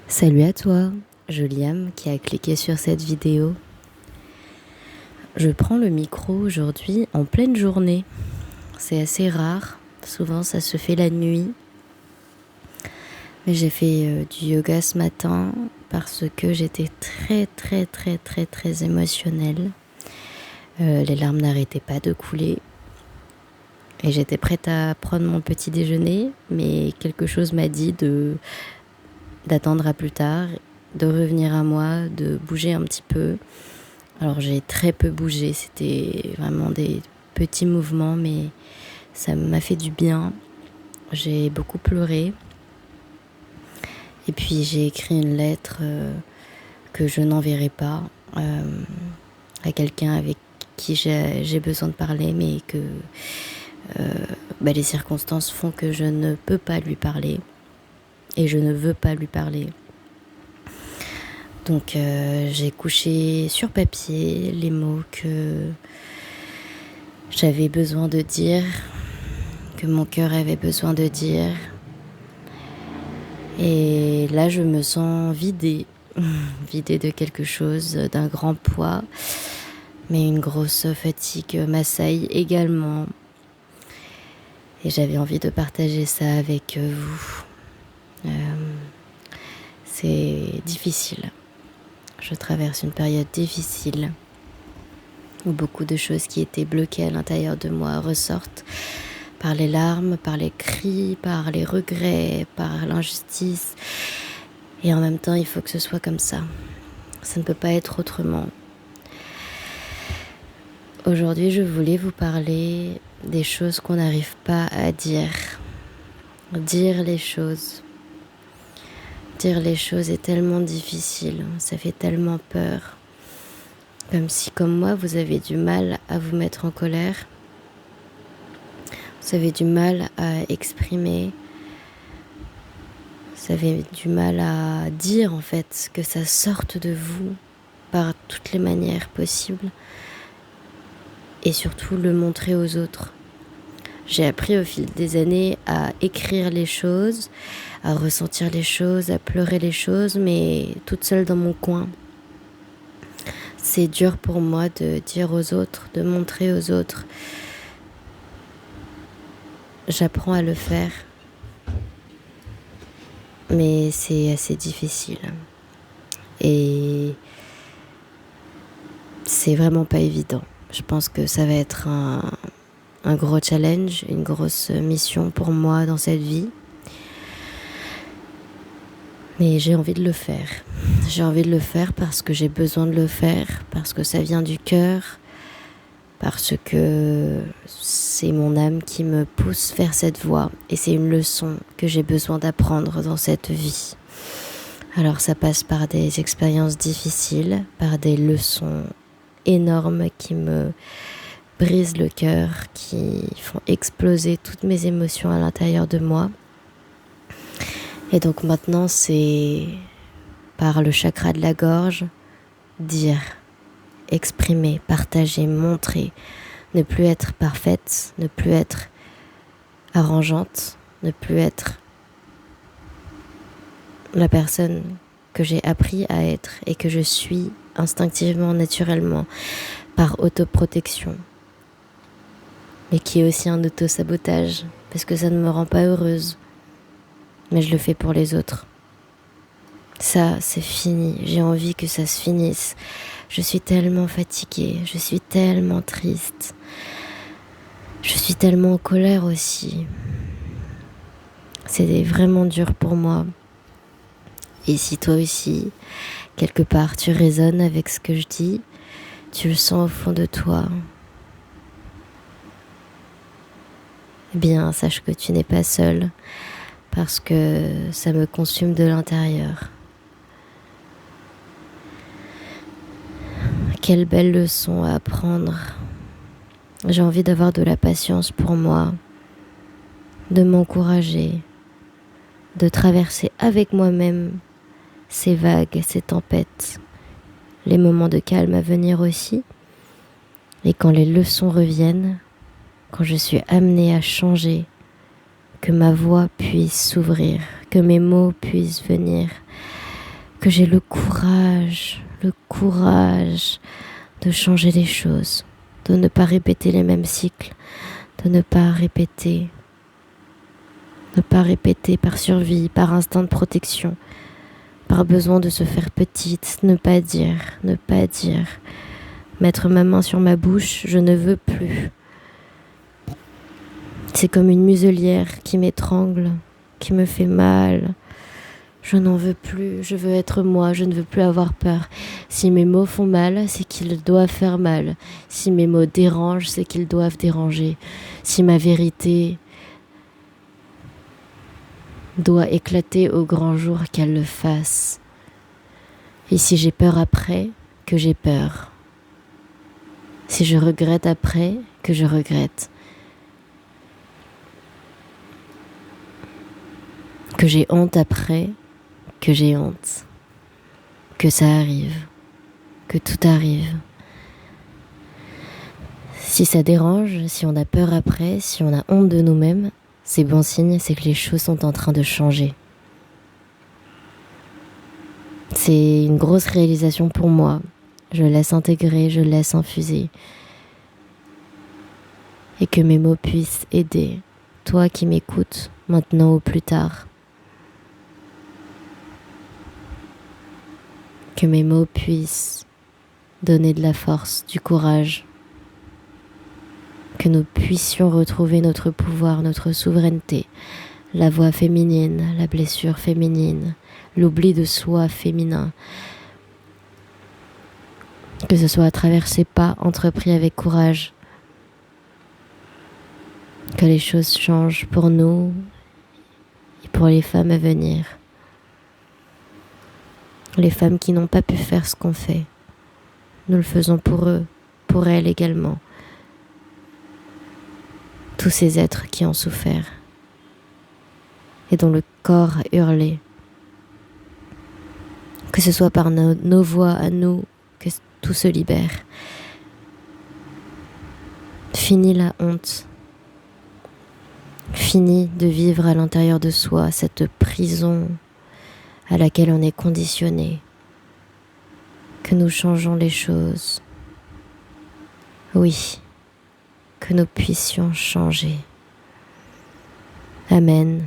Salut à toi, Juliam qui a cliqué sur cette vidéo. Je prends le micro aujourd'hui en pleine journée. C'est assez rare, souvent ça se fait la nuit. Mais j'ai fait du yoga ce matin parce que j'étais très émotionnelle. Les larmes n'arrêtaient pas de couler. Et j'étais prête à prendre mon petit déjeuner, mais quelque chose m'a dit d'attendre à plus tard, de revenir à moi, de bouger un petit peu. Alors j'ai très peu bougé, c'était vraiment des petits mouvements, mais ça m'a fait du bien. J'ai beaucoup pleuré. Et puis j'ai écrit une lettre que je n'enverrai pas à quelqu'un avec qui j'ai besoin de parler, mais que les circonstances font que je ne peux pas lui parler. Et je ne veux pas lui parler. Donc j'ai couché sur papier les mots que j'avais besoin de dire, que mon cœur avait besoin de dire. Et là, je me sens vidée, vidée de quelque chose, d'un grand poids, mais une grosse fatigue m'assaille également. Et j'avais envie de partager ça avec vous. C'est difficile. Je traverse une période difficile où beaucoup de choses qui étaient bloquées à l'intérieur de moi ressortent par les larmes, par les cris, par les regrets, par l'injustice. Et en même temps, il faut que ce soit comme ça. Ça ne peut pas être autrement. Aujourd'hui, je voulais vous parler des choses qu'on n'arrive pas à dire. Dire les choses. Dire les choses est tellement difficile. Ça fait tellement peur. Comme si, comme moi, vous avez du mal à vous mettre en colère. Vous avez du mal à exprimer. Vous avez du mal à dire, en fait, que ça sorte de vous par toutes les manières possibles. Et surtout, le montrer aux autres. J'ai appris au fil des années à écrire les choses, à ressentir les choses, à pleurer les choses, mais toute seule dans mon coin. C'est dur pour moi de dire aux autres, de montrer aux autres. J'apprends à le faire, mais c'est assez difficile. Et c'est vraiment pas évident. Je pense que ça va être un gros challenge, une grosse mission pour moi dans cette vie. Mais j'ai envie de le faire. J'ai envie de le faire parce que j'ai besoin de le faire, parce que ça vient du cœur, parce que c'est mon âme qui me pousse vers cette voie et c'est une leçon que j'ai besoin d'apprendre dans cette vie. Alors ça passe par des expériences difficiles, par des leçons énormes qui me brisent le cœur, qui font exploser toutes mes émotions à l'intérieur de moi. Et donc maintenant c'est par le chakra de la gorge, dire, exprimer, partager, montrer, ne plus être parfaite, ne plus être arrangeante, ne plus être la personne que j'ai appris à être et que je suis instinctivement, naturellement, par autoprotection, mais qui est aussi un autosabotage, parce que ça ne me rend pas heureuse, mais je le fais pour les autres. Ça, c'est fini, j'ai envie que ça se finisse. Je suis tellement fatiguée, je suis tellement triste, je suis tellement en colère aussi. C'est vraiment dur pour moi. Et si toi aussi, quelque part, tu résonnes avec ce que je dis, tu le sens au fond de toi, eh bien, sache que tu n'es pas seule, parce que ça me consume de l'intérieur. Quelle belle leçon à apprendre. J'ai envie d'avoir de la patience pour moi, de m'encourager, de traverser avec moi-même ces vagues, ces tempêtes, les moments de calme à venir aussi. Et quand les leçons reviennent, quand je suis amenée à changer, que ma voix puisse s'ouvrir, que mes mots puissent venir que j'ai le courage de changer les choses, de ne pas répéter les mêmes cycles, de ne pas répéter par survie, par instinct de protection, par besoin de se faire petite, ne pas dire, mettre ma main sur ma bouche, je ne veux plus. C'est comme une muselière qui m'étrangle, qui me fait mal. Je n'en veux plus, je veux être moi, je ne veux plus avoir peur. Si mes mots font mal, c'est qu'ils doivent faire mal. Si mes mots dérangent, c'est qu'ils doivent déranger. Si ma vérité doit éclater au grand jour, qu'elle le fasse. Et si j'ai peur après, que j'ai peur. Si je regrette après, que je regrette. Que j'ai honte après, que j'ai honte. Que ça arrive. Que tout arrive. Si ça dérange, si on a peur après, si on a honte de nous-mêmes, c'est bon signe, c'est que les choses sont en train de changer. C'est une grosse réalisation pour moi. Je laisse intégrer, je laisse infuser. Et que mes mots puissent aider, toi qui m'écoutes, maintenant ou plus tard. Que mes mots puissent donner de la force, du courage. Que nous puissions retrouver notre pouvoir, notre souveraineté, la voix féminine, la blessure féminine, l'oubli de soi féminin. Que ce soit à travers ces pas entrepris avec courage. Que les choses changent pour nous et pour les femmes à venir. Les femmes qui n'ont pas pu faire ce qu'on fait. Nous le faisons pour eux, pour elles également. Tous ces êtres qui ont souffert et dont le corps a hurlé. Que ce soit par nos voix à nous que tout se libère. Fini la honte. Fini de vivre à l'intérieur de soi cette prison à laquelle on est conditionné. Que nous changeons les choses. Oui, que nous puissions changer. Amen.